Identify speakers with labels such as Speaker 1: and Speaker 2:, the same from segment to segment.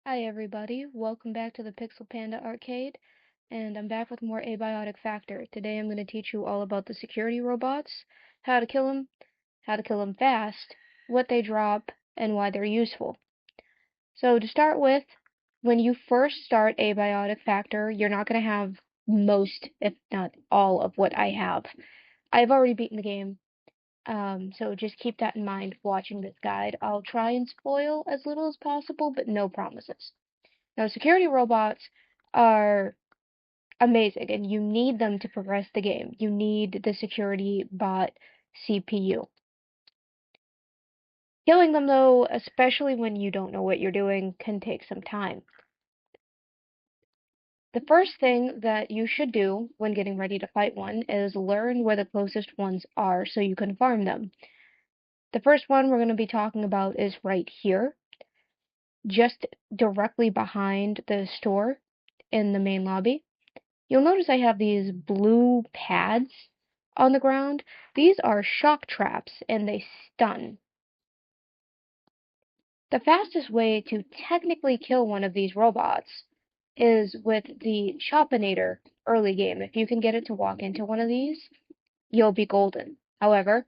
Speaker 1: Hi everybody, welcome back to the Pixel Panda Arcade, and I'm back with more Abiotic Factor. Today I'm going to teach you all about the security robots, how to kill them fast, what they drop, and why they're useful. So to start with, when you first start Abiotic Factor, you're not going to have most, if not all, of what I have. I've already beaten the game, so just keep that in mind watching this guide. I'll try and spoil as little as possible, but no promises. Now, security robots are amazing, and you need them to progress the game. You need the security bot CPU. Killing them, though, especially when you don't know what you're doing, can take some time. The first thing that you should do when getting ready to fight one is learn where the closest ones are so you can farm them. The first one we're going to be talking about is right here, just directly behind the store in the main lobby. You'll notice I have these blue pads on the ground. These are shock traps, and they stun. The fastest way to technically kill one of these robots is with the Chopinator early game. If you can get it to walk into one of these, you'll be golden. However,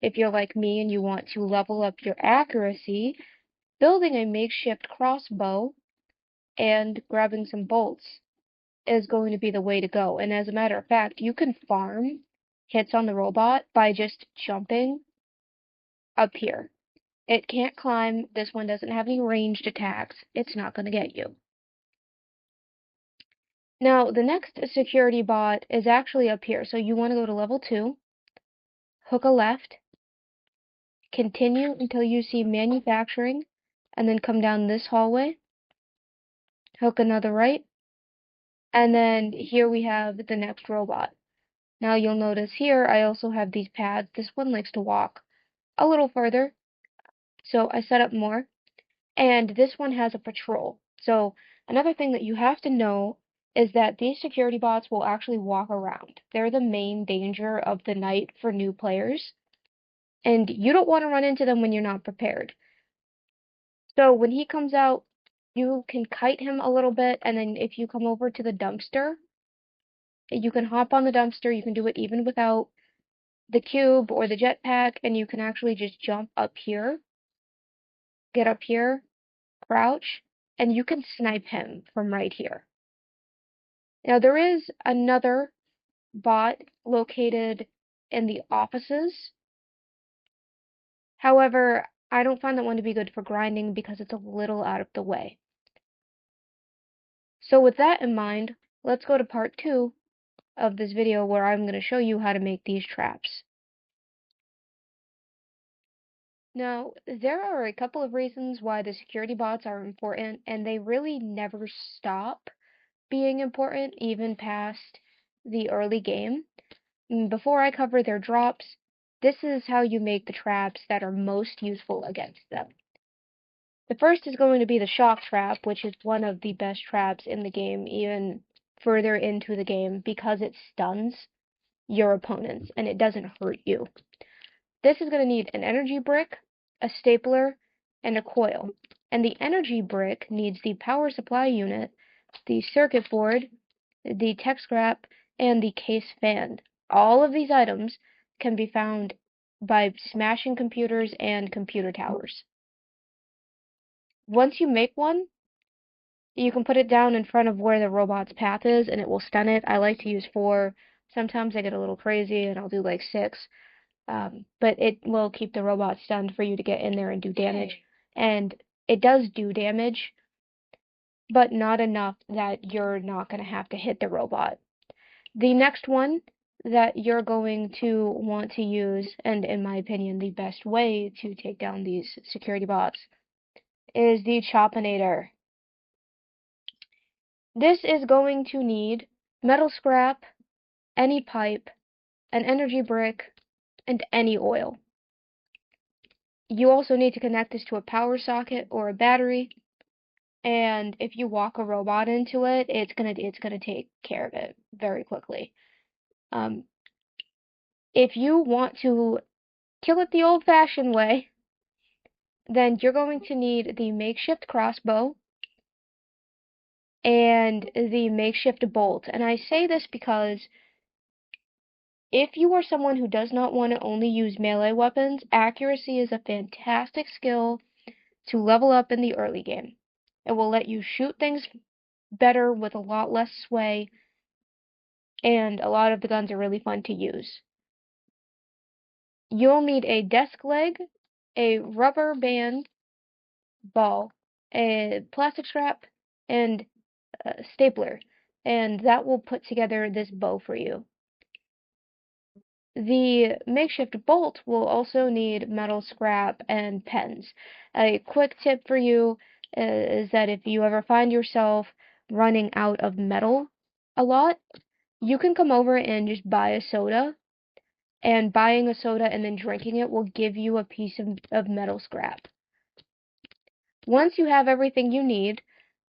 Speaker 1: if you're like me and you want to level up your accuracy, building a makeshift crossbow and grabbing some bolts is going to be the way to go. And as a matter of fact, you can farm hits on the robot by just jumping up here. It can't climb. This one doesn't have any ranged attacks. It's not going to get you. Now, the next security bot is actually up here. So you want to go to level 2, hook a left, continue until you see manufacturing, and then come down this hallway, hook another right, and then here we have the next robot. Now you'll notice here I also have these pads. This one likes to walk a little further, so I set up more. And this one has a patrol. So another thing that you have to know is that these security bots will actually walk around. They're the main danger of the night for new players, and you don't want to run into them when you're not prepared. So when he comes out, you can kite him a little bit, and then if you come over to the dumpster, you can hop on the dumpster. You can do it even without the cube or the jetpack, and you can actually just jump up here, get up here, crouch, and you can snipe him from right here. Now, there is another bot located in the offices. However, I don't find that one to be good for grinding because it's a little out of the way. So with that in mind, let's go to part 2 of this video where I'm going to show you how to make these traps. Now, there are a couple of reasons why the security bots are important, and they really never stop being important even past the early game. Before I cover their drops, this is how you make the traps that are most useful against them. The first is going to be the shock trap, which is one of the best traps in the game, even further into the game, because it stuns your opponents and it doesn't hurt you. This is going to need an energy brick, a stapler, and a coil. And the energy brick needs the power supply unit, the circuit board, the tech scrap, and the case fan. All of these items can be found by smashing computers and computer towers. Once you make one, you can put it down in front of where the robot's path is, and it will stun it. I like to use 4. Sometimes I get a little crazy, and I'll do like 6. But it will keep the robot stunned for you to get in there and do damage. And it does do damage, but not enough that you're not going to have to hit the robot. The next one that you're going to want to use, and in my opinion, the best way to take down these security bots, is the Chopinator. This is going to need metal scrap, any pipe, an energy brick, and any oil. You also need to connect this to a power socket or a battery, and if you walk a robot into it, it's gonna take care of it very quickly. If you want to kill it the old-fashioned way, then you're going to need the makeshift crossbow, and the makeshift bolt. And I say this because if you are someone who does not want to only use melee weapons, accuracy is a fantastic skill to level up in the early game. It will let you shoot things better with a lot less sway, and a lot of the guns are really fun to use. You'll need a desk leg, a rubber band ball, a plastic strap, and a stapler, and that will put together this bow for you. The makeshift bolt will also need metal scrap and pens. A quick tip for you is that if you ever find yourself running out of metal a lot, you can come over and just buy a soda, and buying a soda and then drinking it will give you a piece of metal scrap. Once you have everything you need,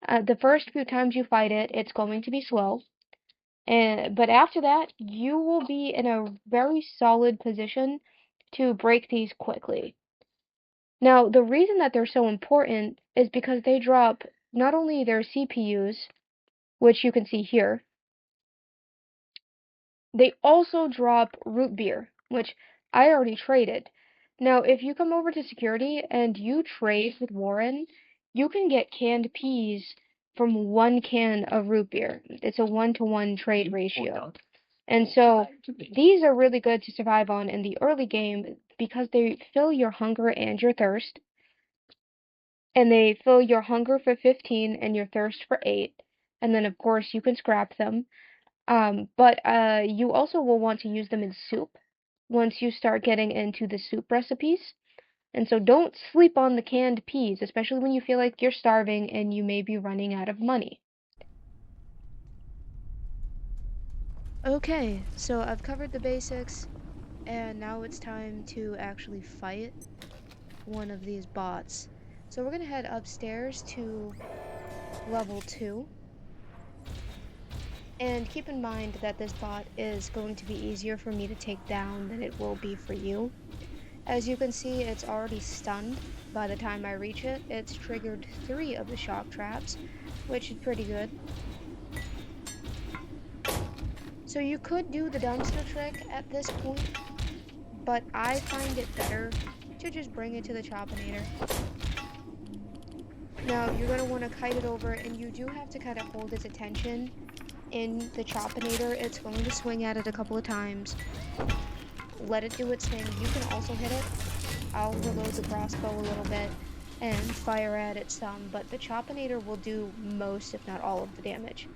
Speaker 1: the first few times you fight it, it's going to be slow. But after that, you will be in a very solid position to break these quickly. Now, the reason that they're so important is because they drop not only their CPUs, which you can see here, they also drop root beer, which I already traded. Now, if you come over to security and you trade with Warren, you can get canned peas from 1 can of root beer. It's a 1-to-1 trade ratio. And so these are really good to survive on in the early game because they fill your hunger and your thirst. And they fill your hunger for 15 and your thirst for 8. And then, of course, you can scrap them. But you also will want to use them in soup once you start getting into the soup recipes. And so don't sleep on the canned peas, especially when you feel like you're starving and you may be running out of money. Okay, so I've covered the basics, and now it's time to actually fight one of these bots. So we're gonna head upstairs to level 2. And keep in mind that this bot is going to be easier for me to take down than it will be for you. As you can see, it's already stunned. By the time I reach it, it's triggered 3 of the shock traps, which is pretty good. So you could do the dumpster trick at this point, but I find it better to just bring it to the Choppinator. Now, you're going to want to kite it over, and you do have to kind of hold its attention in the Choppinator. It's going to swing at it a couple of times. Let it do its thing. You can also hit it. I'll reload the crossbow a little bit and fire at it some, but the Choppinator will do most, if not all, of the damage.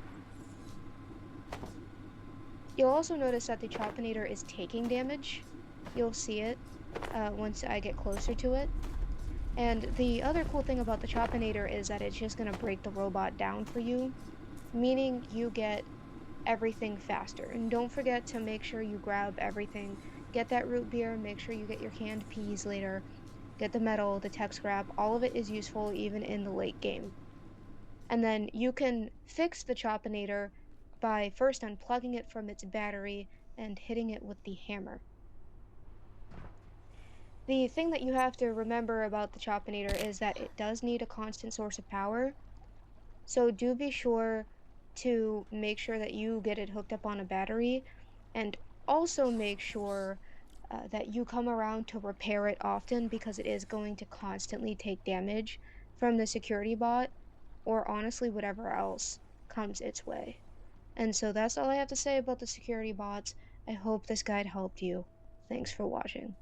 Speaker 1: You'll also notice that the Choppinator is taking damage. You'll see it once I get closer to it. And the other cool thing about the Choppinator is that it's just going to break the robot down for you, meaning you get everything faster. And don't forget to make sure you grab everything. Get that root beer, make sure you get your canned peas later, get the metal, the tech scrap, all of it is useful even in the late game. And then you can fix the Choppinator by first unplugging it from its battery and hitting it with the hammer. The thing that you have to remember about the Choppinator is that it does need a constant source of power, so do be sure to make sure that you get it hooked up on a battery, and also make sure that you come around to repair it often because it is going to constantly take damage from the security bot, or honestly whatever else comes its way. And so that's all I have to say about the security bots. I hope this guide helped you. Thanks for watching.